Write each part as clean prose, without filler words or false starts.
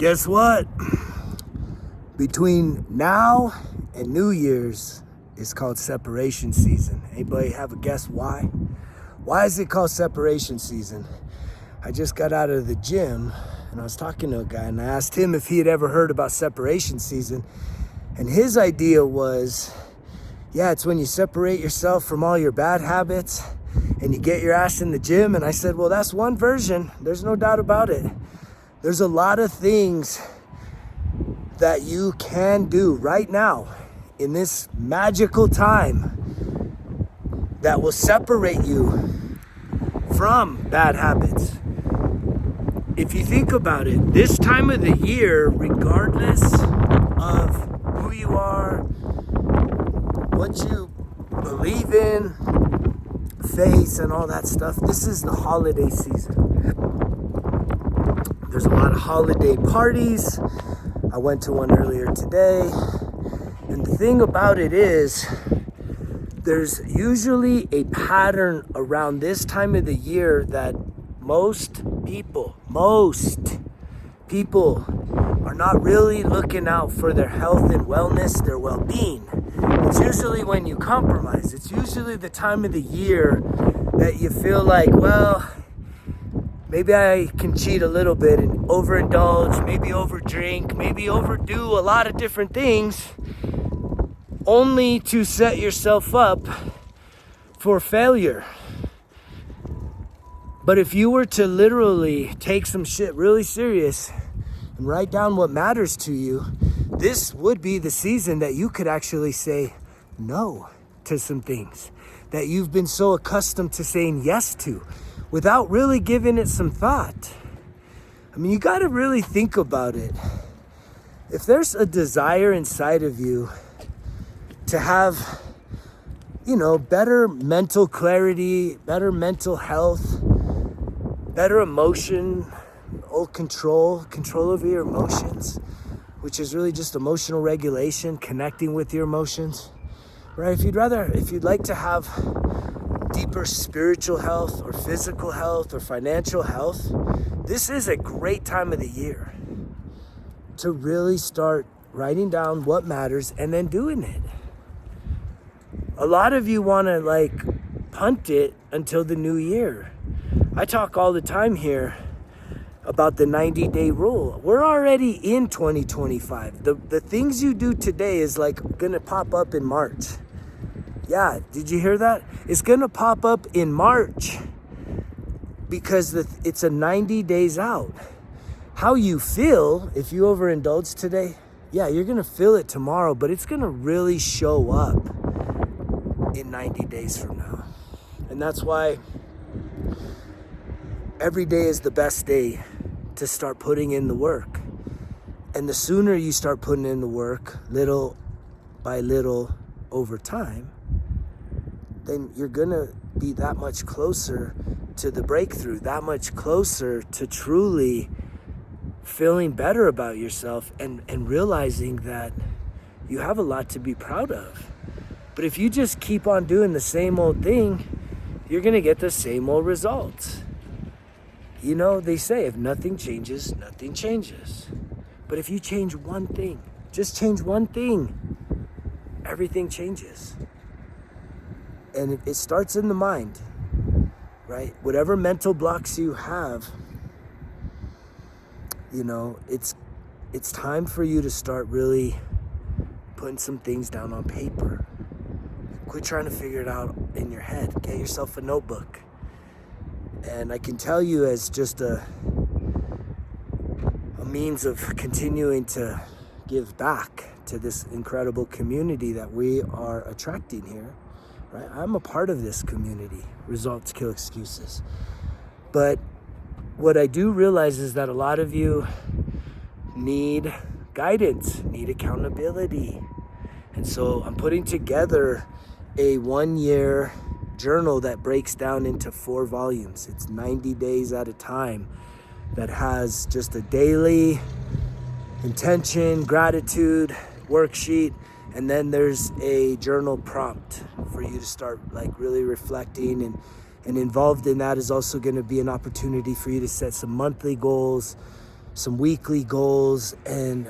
Guess what? Between now and New Year's, it's called separation season. Anybody have a guess why? Why is it called separation season? I just got out of the gym and I was talking to a guy and I asked him if he had ever heard about separation season. And his idea was, yeah, it's when you separate yourself from all your bad habits and you get your ass in the gym. And I said, well, that's one version. There's no doubt about it. There's a lot of things that you can do right now in this magical time that will separate you from bad habits. If you think about it, this time of the year, regardless of who you are, what you believe in, faith and all that stuff, this is the holiday season. There's a lot of holiday parties. I went to one earlier today. And the thing about it is, there's usually a pattern around this time of the year that most people are not really looking out for their health and wellness, their well-being. It's usually when you compromise. It's usually the time of the year that you feel like, well, maybe I can cheat a little bit and overindulge, maybe overdrink, maybe overdo a lot of different things, only to set yourself up for failure. But if you were to literally take some shit really serious and write down what matters to you, this would be the season that you could actually say no to some things that you've been so accustomed to saying yes to without really giving it some thought. I mean, you got to really think about it. If there's a desire inside of you to have, better mental clarity, better mental health, better emotional control over your emotions, which is really just emotional regulation, connecting with your emotions, right? If you'd like to have deeper spiritual health or physical health or financial health, this is a great time of the year to really start writing down what matters and then doing it. A lot of you want to punt it until the new year. I talk all the time here about the 90-day rule. We're already in 2025. The things you do today is gonna pop up in March. Yeah, did you hear that? It's gonna pop up in March because it's a 90 days out. How you feel if you overindulge today, yeah, you're gonna feel it tomorrow, but it's gonna really show up in 90 days from now. And that's why every day is the best day to start putting in the work. And the sooner you start putting in the work, little by little over time, then you're gonna be that much closer to the breakthrough, that much closer to truly feeling better about yourself and realizing that you have a lot to be proud of. But if you just keep on doing the same old thing, you're gonna get the same old results. They say if nothing changes, nothing changes. But if you change one thing, just change one thing, everything changes. And it starts in the mind, right? Whatever mental blocks you have, it's time for you to start really putting some things down on paper. Quit trying to figure it out in your head. Get yourself a notebook. And I can tell you, as just a means of continuing to give back to this incredible community that we are attracting here, right? I'm a part of this community, Results Kill Excuses. But what I do realize is that a lot of you need guidance, need accountability. And so I'm putting together a 1-year journal that breaks down into 4 volumes. It's 90 days at a time that has just a daily intention, gratitude worksheet, and then there's a journal prompt for you to start really reflecting, and involved in that is also going to be an opportunity for you to set some monthly goals, some weekly goals, and,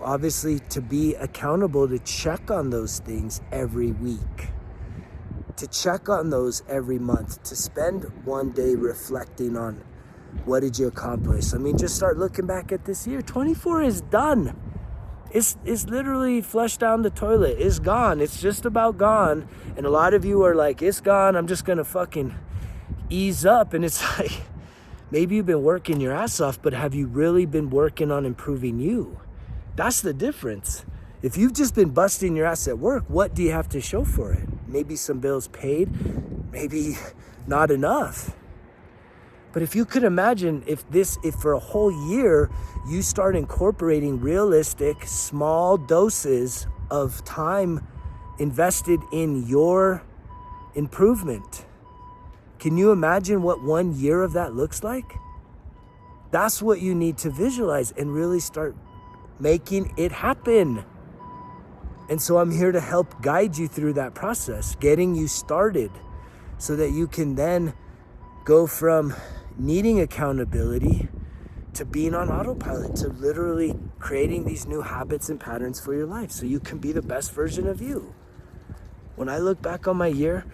obviously to be accountable to check on those things every week, to check on those every month, to spend one day reflecting on what did you accomplish. I mean, just start looking back at this year. 24 is done. It's literally flushed down the toilet. It's gone. It's just about gone. And a lot of you are like, it's gone. I'm just going to fucking ease up. And it's like, maybe you've been working your ass off, but have you really been working on improving you? That's the difference. If you've just been busting your ass at work, what do you have to show for it? Maybe some bills paid, maybe not enough. But if you could imagine if for a whole year, you start incorporating realistic, small doses of time invested in your improvement. Can you imagine what 1 year of that looks like? That's what you need to visualize and really start making it happen. And so I'm here to help guide you through that process, getting you started so that you can then go from needing accountability to being on autopilot, to literally creating these new habits and patterns for your life so you can be the best version of you. When I look back on my year,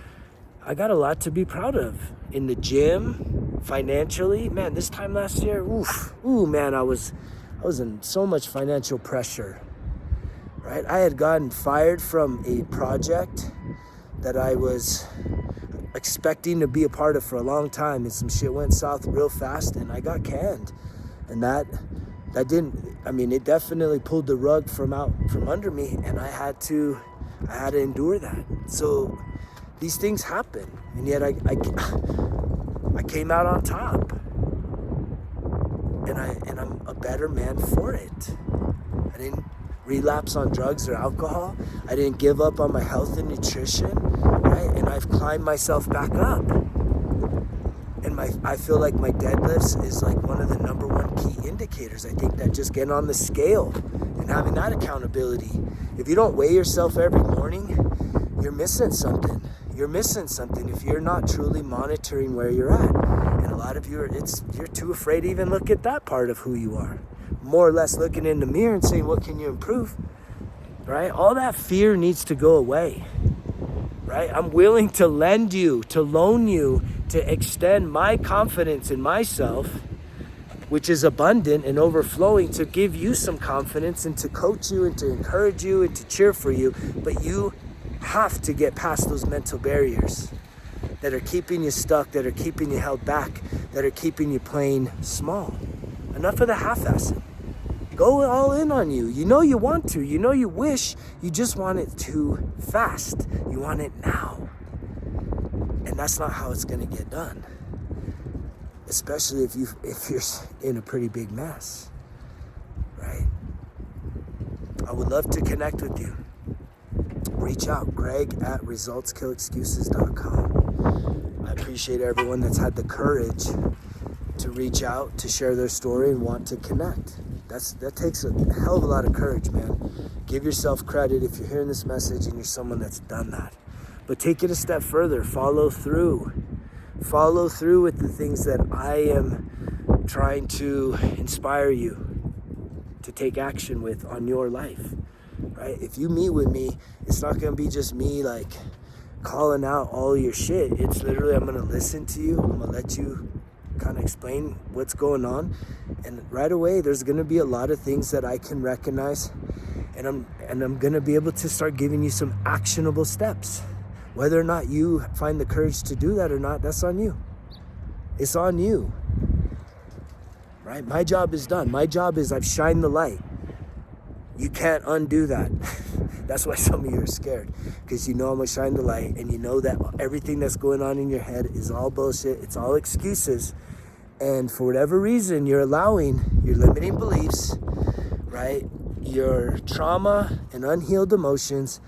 I got a lot to be proud of. In the gym, financially, man, this time last year, I was in so much financial pressure, right? I had gotten fired from a project that I was expecting to be a part of for a long time, and some shit went south real fast and I got canned. And that it definitely pulled the rug from under me, and I had to endure that. So these things happen, and yet I came out on top, and I'm a better man for it. I didn't relapse on drugs or alcohol. I didn't give up on my health and nutrition, right? And I've climbed myself back up. And I feel like my deadlifts is like one of the number one key indicators. I think that just getting on the scale and having that accountability. If you don't weigh yourself every morning, you're missing something. You're missing something if you're not truly monitoring where you're at. And a lot of you you're too afraid to even look at that part of who you are. More or less looking in the mirror and saying, what can you improve? Right? All that fear needs to go away. Right? I'm willing to loan you, to extend my confidence in myself, which is abundant and overflowing, to give you some confidence and to coach you and to encourage you and to cheer for you. But you have to get past those mental barriers that are keeping you stuck, that are keeping you held back, that are keeping you playing small. Enough of the half-assing. Go all in on you. You know you want to. You know you wish. You just want it too fast. You want it now. And that's not how it's going to get done. Especially if you're in a pretty big mess. Right? I would love to connect with you. Reach out, greg@resultskillexcuses.com. I appreciate everyone that's had the courage to reach out, to share their story and want to connect. That takes a hell of a lot of courage, man. Give yourself credit if you're hearing this message and you're someone that's done that. But take it a step further. Follow through. Follow through with the things that I am trying to inspire you to take action with on your life, right? If you meet with me, it's not going to be just me like calling out all your shit. It's literally, I'm going to listen to you. I'm going to let you kind of explain what's going on, and right away there's going to be a lot of things that I can recognize, and I'm going to be able to start giving you some actionable steps. Whether or not you find the courage to do that or not, that's on you. It's on you, right? My job is done. My job is I've shined the light. You can't undo that. That's why some of you are scared, because you know I'm gonna shine the light, and you know that everything that's going on in your head is all bullshit. It's all excuses. And for whatever reason, you're allowing your limiting beliefs, right? Your trauma and unhealed emotions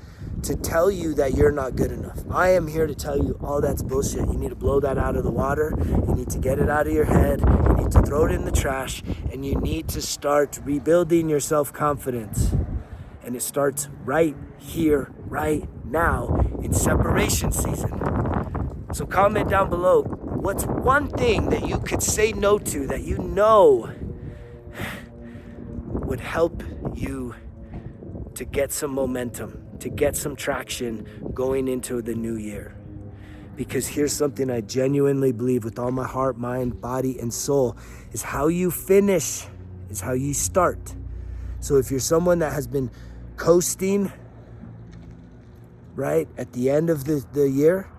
to tell you that you're not good enough. I am here to tell you all that's bullshit. You need to blow that out of the water. You need to get it out of your head. You need to throw it in the trash, and you need to start rebuilding your self-confidence. And it starts right here, right now, in separation season. So comment down below, what's one thing that you could say no to that you know would help you to get some momentum, to get some traction going into the new year. Because here's something I genuinely believe with all my heart, mind, body, and soul, is how you finish is how you start. So if you're someone that has been coasting, right, at the end of the year,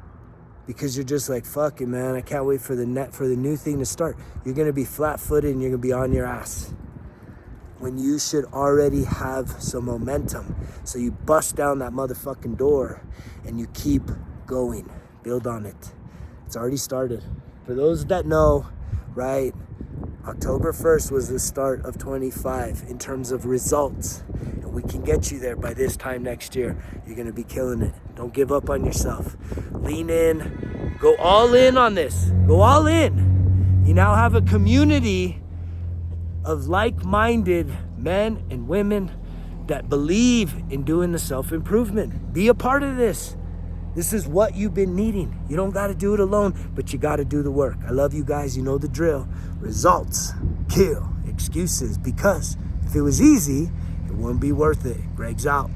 because you're just like, fuck it, man, I can't wait for the new thing to start, you're gonna be flat-footed and you're gonna be on your ass, when you should already have some momentum. So you bust down that motherfucking door and you keep going. Build on it. It's already started. For those that know, right, October 1st was the start of 25 in terms of results. And we can get you there by this time next year. You're gonna be killing it. Don't give up on yourself. Lean in. Go all in on this. Go all in. You now have a community of like-minded men and women that believe in doing the self-improvement. Be a part of this. This is what you've been needing. You don't got to do it alone, but you got to do the work. I love you guys. You know the drill. Results kill excuses, because if it was easy, it wouldn't be worth it. Greg's out.